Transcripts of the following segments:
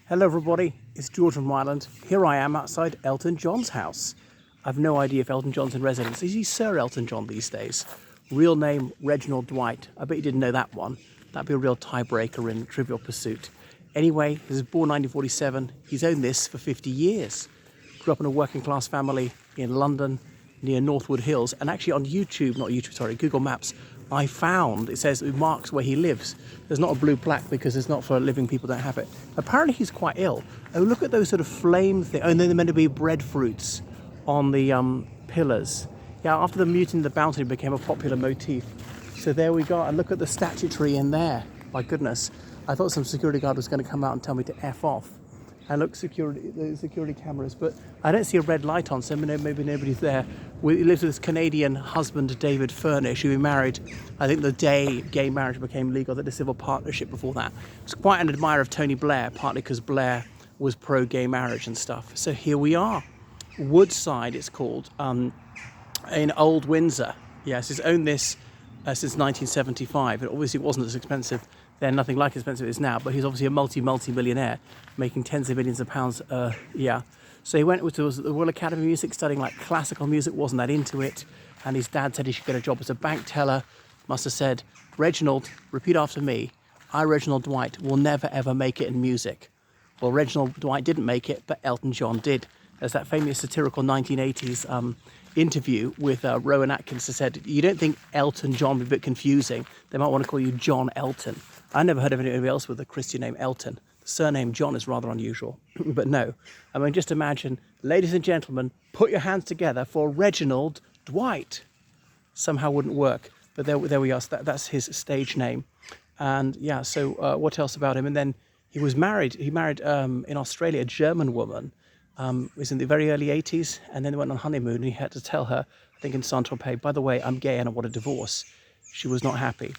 Hello everybody, it's George from Ireland. Here I am outside Elton John's house. I've no idea if Elton John's in residence. Is he Sir Elton John these days? Real name, Reginald Dwight. I bet you didn't know that one. That'd be a real tiebreaker in Trivial Pursuit. Anyway, he was born 1947. He's owned this for 50 years. Grew up in a working class family in London near Northwood Hills. And actually on Google Maps, I found, it says it marks where he lives. There's not a blue plaque because it's not for living people that have it. Apparently he's quite ill. Oh, look at those sort of flame things. Oh, and then they're meant to be breadfruits on the pillars. Yeah, after the Mutiny of the Bounty became a popular motif. So there we go. And look at the statuary in there. My goodness. I thought some security guard was going to come out and tell me to F off. And look, the security cameras, but I don't see a red light on, so maybe nobody's there. He lives with his Canadian husband, David Furnish, who he married, I think the day gay marriage became legal, they had a civil partnership before that. He was quite an admirer of Tony Blair, partly because Blair was pro-gay marriage and stuff. So here we are. Woodside, it's called, in Old Windsor. Yes, he's owned this since 1975. It obviously wasn't as expensive then, nothing like as expensive as it is now, but he's obviously a multi-millionaire, making tens of millions of pounds a year. So he went to the Royal Academy of Music, studying like classical music, wasn't that into it, and his dad said he should get a job as a bank teller. Must have said, Reginald, repeat after me, I, Reginald Dwight, will never ever make it in music. Well, Reginald Dwight didn't make it, but Elton John did. There's that famous satirical 1980s interview with Rowan Atkinson said, you don't think Elton John would be a bit confusing? They might want to call you John Elton. I never heard of anybody else with a Christian name Elton. The surname John is rather unusual, but no. I mean, just imagine, ladies and gentlemen, put your hands together for Reginald Dwight. Somehow wouldn't work, but there we are. So that's his stage name. And yeah, so what else about him? And then he married in Australia a German woman. It was in the very early 80s, and then they went on honeymoon, and he had to tell her, I think in Saint-Tropez, by the way, I'm gay and I want a divorce. She was not happy.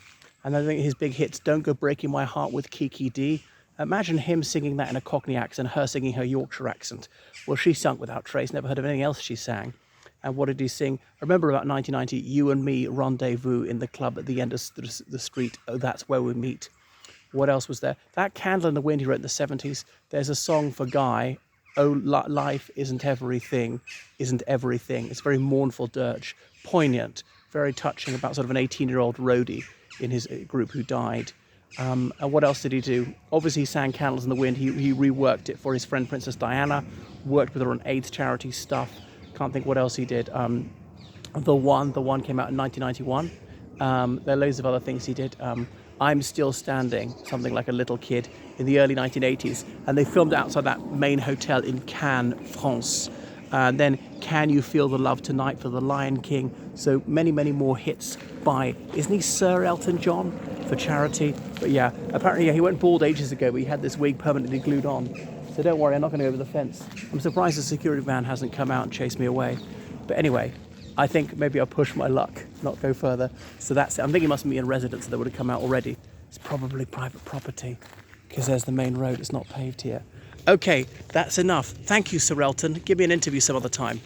And I think his big hits, Don't Go Breaking My Heart with Kiki D. Imagine him singing that in a Cockney accent, her singing her Yorkshire accent. Well, she sung without trace, never heard of anything else she sang. And what did he sing? I remember about 1990, You and Me Rendezvous in the club at the end of the street. Oh, that's where we meet. What else was there? That Candle in the Wind he wrote in the 70s. There's a song for Guy, Oh, life isn't everything, isn't everything. It's a very mournful dirge, poignant, very touching about sort of an 18-year-old roadie in his group who died. And what else did he do? Obviously, he sang Candles in the Wind. He reworked it for his friend Princess Diana, worked with her on AIDS charity stuff. Can't think what else he did. The One came out in 1991. There are loads of other things he did. I'm Still Standing, something like a little kid in the early 1980s. And they filmed outside that main hotel in Cannes, France. And then Can You Feel the Love Tonight for The Lion King. So many more hits by, isn't he Sir Elton John for charity? But yeah, apparently he went bald ages ago, but he had this wig permanently glued on. So don't worry, I'm not going to go over the fence. I'm surprised the security man hasn't come out and chased me away. But anyway, I think maybe I'll push my luck, not go further. So that's it. I'm thinking he must be in residence, so they would have come out already. It's probably private property because there's the main road. It's not paved here. Okay, that's enough. Thank you, Sir Elton. Give me an interview some other time.